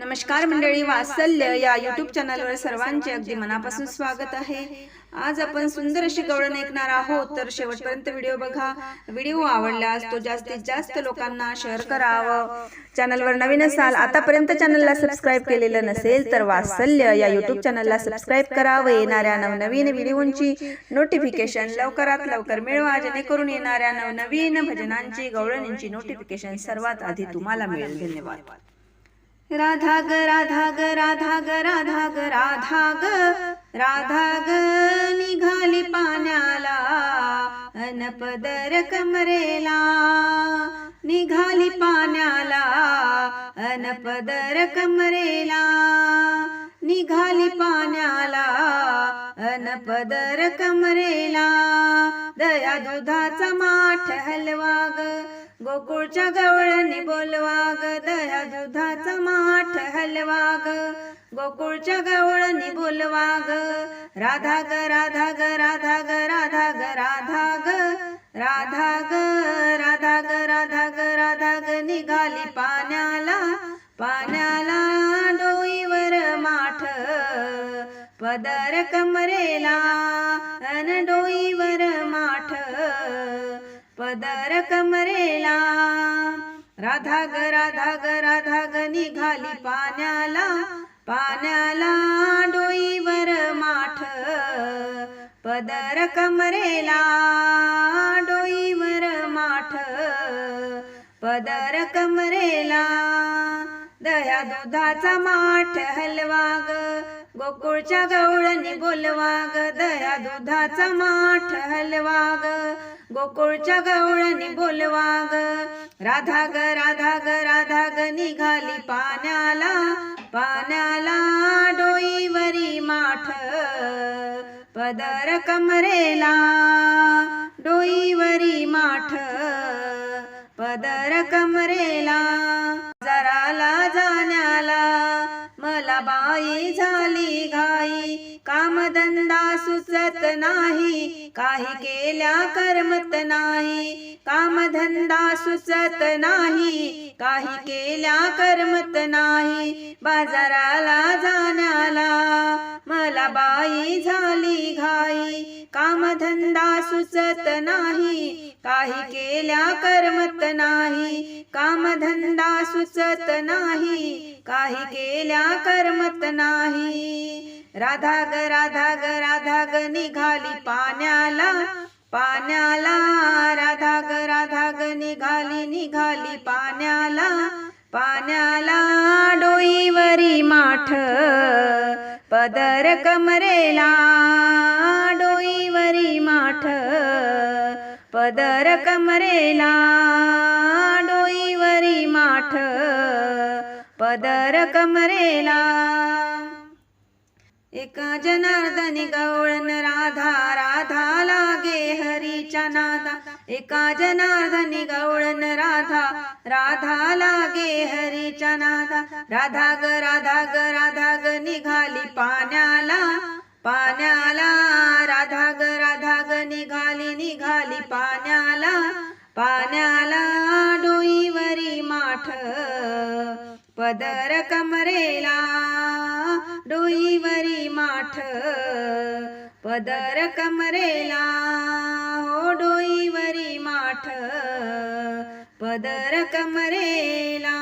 नमस्कार मंडळी, वात्सल्य या यूट्यूब चॅनलवर सर्वांचे अगदी मनापासून स्वागत आहे। आज आपण सुंदर अशी गवळण ऐकणार आहोत, तर शेवटपर्यंत व्हिडिओ बघा। व्हिडिओ आवडल्यास तो जास्तीत जास्त लोकांना शेअर करावा। चॅनलवर नवीन असाल, आतापर्यंत चॅनलला सबस्क्राइब केलेलं नसेल तर वात्सल्य या यूट्यूब चॅनलला सबस्क्राइब करा व येणाऱ्या नवनवीन व्हिडिओंची नोटिफिकेशन लवकरात लवकर मिळवा, जेणेकरून येणाऱ्या नवनवीन भजनांची गवळणींची नोटिफिकेशन सर्वात आधी तुम्हाला मिळेल। धन्यवाद। राधा ग राधा ग राधा ग राधा ग राधा ग राधा ग निघाली पाण्याला अनपदर कमरेला, निघाली पाण्याला अनपदर कमरेला, निघाली पाण्याला अनपदर कमरेला। दया दुधाचा माठ हलवा ग गोकुळच्या गवळणी बोलवा ग, दया दुधाचा माठ हलवा ग गोकुळच्या गवळणी बोलवा ग। राधा ग राधा ग राधा ग राधा ग राधा ग राधा ग राधा ग राधा ग राधा ग निघाली पाण्याला, पाण्याला डोईवर माठ पदर कमरेला, अन डोईवर माठ पदर कमरेला। राधा ग राधा ग राधा ग निघाली पाण्याला, पाण्याला डोईवर माठ पदर कमरेला, डोईवर माठ पदर कमरेला। दया दुधाचा माठ हलवा ग गोकुळच्या गवळणी बोलवा ग, दया दुधाचा माठ हलवा ग गोकुळच्या गवळणी बोलवा ग। राधा ग राधा ग राधा ग निघाली पाण्याला, पाण्याला डोईवरी माठ पदर कमरेला, डोईवरी माठ पदर कमरेला। बाजाराला जाण्याला मला बाई झाली घाई, कामधंदा सुचत नाही, काही केल्या करमत नाही, कामधंदा सुचत नाही, काही केल्या करमत नाही। बाजाराला जाण्याला मला बाई झाली घाई, कामधंदा सुचत नाही, काही केल्या करमत नाही, कामधंदा सुचत नाही, काही केल्या करमत नाही। राधा ग राधा ग राधा ग निघाली पाण्याला, पाण्याला राधा ग राधा ग निघाली, निघाली पाण्याला, पाण्याला डोईवरी माठ पदर कमरेला, डोईवरी माठ पदर कमरेला, डोईवरी माठ पदर कमरेला। एका जनार्दनी गवळण राधा, राधा लागे हरीच्या नादा, एका जनार्दनी गवळण राधा, राधा लागे हरीच्या नादा। राधा ग राधा ग राधा ग निघाली पाण्याला, पाण्याला राधा ग राधा ग निघाली, निघाली पाण्याला, पाण्याला डोईवरी माठ पदर कमरेला, डोईवरी माठ पदर कमरेला, हो डोईवरी माठ पदर कमरेला।